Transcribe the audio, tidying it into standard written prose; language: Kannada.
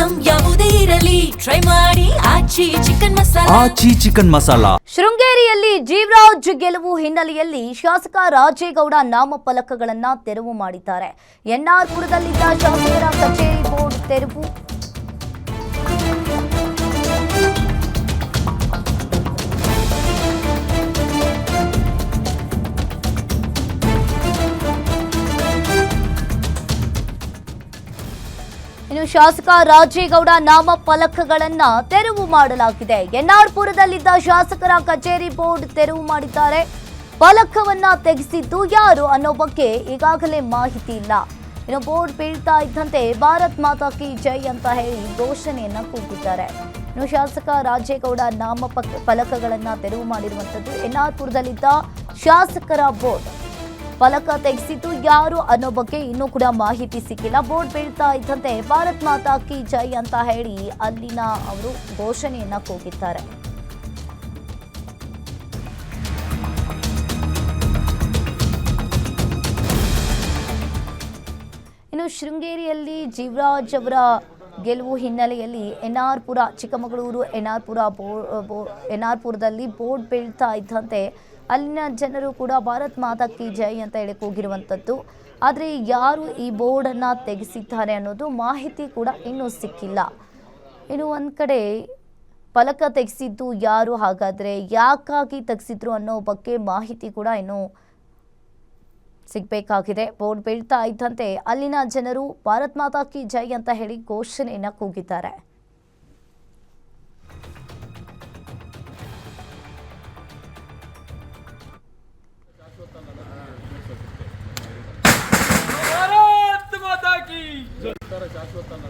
ಐಟಂ ಯಾವುದೇ ಇರಲಿ ಟ್ರೈ ಮಾಡಿ ಆಚಿ ಚಿಕನ್ ಮಸಾಲಾ. ಶೃಂಗೇರಿಯಲ್ಲಿ ಜೀವರಾಜ್ ಗೆಲುವು ಹಿನ್ನೆಲೆಯಲ್ಲಿ ಶಾಸಕ ರಾಜೇಗೌಡ ನಾಮಫಲಕಗಳನ್ನು ತೆರವು ಮಾಡಿದ್ದಾರೆ. ಎನ್ಆರ್ ಪುರದಲ್ಲಿದ್ದ ಶಾಸಕರ ಕಚೇರಿ ಬೋರ್ಡ್ ತೆರವು. ಇನ್ನು ಶಾಸಕ ರಾಜೇಗೌಡ ನಾಮಫಲಕಗಳನ್ನ ತೆರವು ಮಾಡಲಾಗಿದೆ. ಎನ್ಆರ್ ಪುರದಲ್ಲಿದ್ದ ಶಾಸಕರ ಕಚೇರಿ ಬೋರ್ಡ್ ತೆರವು ಮಾಡಿದ್ದಾರೆ. ಫಲಕವನ್ನ ತೆಗೆಸಿದ್ದು ಯಾರು ಅನ್ನೋ ಬಗ್ಗೆ ಈಗಾಗಲೇ ಮಾಹಿತಿ ಇಲ್ಲ. ಇನ್ನು ಬೋರ್ಡ್ ಬೀಳ್ತಾ ಇದ್ದಂತೆ ಭಾರತ್ ಮಾತಾ ಕಿ ಜೈ ಅಂತ ಹೇಳಿ ಘೋಷಣೆಯನ್ನ ಕೂಗಿದ್ದಾರೆ. ಇನ್ನು ಶಾಸಕ ರಾಜೇಗೌಡ ಫಲಕಗಳನ್ನ ತೆರವು ಮಾಡಿರುವಂತದ್ದು. ಎನ್ಆರ್ ಪುರದಲ್ಲಿದ್ದ ಶಾಸಕರ ಬೋರ್ಡ್ ಫಲಕ ತೆಗೆಸಿದ್ದು ಯಾರು ಅನ್ನೋ ಬಗ್ಗೆ ಇನ್ನೂ ಕೂಡ ಮಾಹಿತಿ ಸಿಕ್ಕಿಲ್ಲ. ಬೋರ್ಡ್ ಬೀಳ್ತಾ ಇದ್ದಂತೆ ಭಾರತ್ ಮಾತಾ ಕಿ ಜೈ ಅಂತ ಹೇಳಿ ಅಲ್ಲಿನ ಅವರು ಘೋಷಣೆಯನ್ನ ಕೂಗಿದ್ದಾರೆ. ಇನ್ನು ಶೃಂಗೇರಿಯಲ್ಲಿ ಜೀವರಾಜ್ ಅವರ ಗೆಲುವು ಹಿನ್ನೆಲೆಯಲ್ಲಿ ಎನ್ಆರ್ ಪುರ ಚಿಕ್ಕಮಗಳೂರು ಎನ್ಆರ್ ಪುರದಲ್ಲಿ ಬೋರ್ಡ್ ಬೀಳ್ತಾ ಇದ್ದಂತೆ ಅಲ್ಲಿನ ಜನರು ಕೂಡ ಭಾರತ್ ಮಾತಾ ಕಿ ಜೈ ಅಂತ ಹೇಳಿ ಕೂಗಿರುವಂಥದ್ದು. ಆದರೆ ಯಾರು ಈ ಬೋರ್ಡನ್ನು ತೆಗೆಸಿದ್ದಾರೆ ಅನ್ನೋದು ಮಾಹಿತಿ ಕೂಡ ಇನ್ನೂ ಸಿಕ್ಕಿಲ್ಲ. ಇನ್ನು ಒಂದು ಕಡೆ ಫಲಕ ತೆಗೆಸಿದ್ದು ಯಾರು, ಹಾಗಾದರೆ ಯಾಕಾಗಿ ತೆಗೆಸಿದ್ರು ಅನ್ನೋ ಬಗ್ಗೆ ಮಾಹಿತಿ ಕೂಡ ಇನ್ನೂ ಸಿಗಬೇಕಾಗಿದೆ. ಬೋರ್ಡ್ ಬೀಳ್ತಾ ಇದ್ದಂತೆ ಅಲ್ಲಿನ ಜನರು ಭಾರತ್ ಮಾತಾ ಕಿ ಜೈ ಅಂತ ಹೇಳಿ ಘೋಷಣೆಯನ್ನು ಕೂಗಿದ್ದಾರೆ. ಶಾಶ್ವತ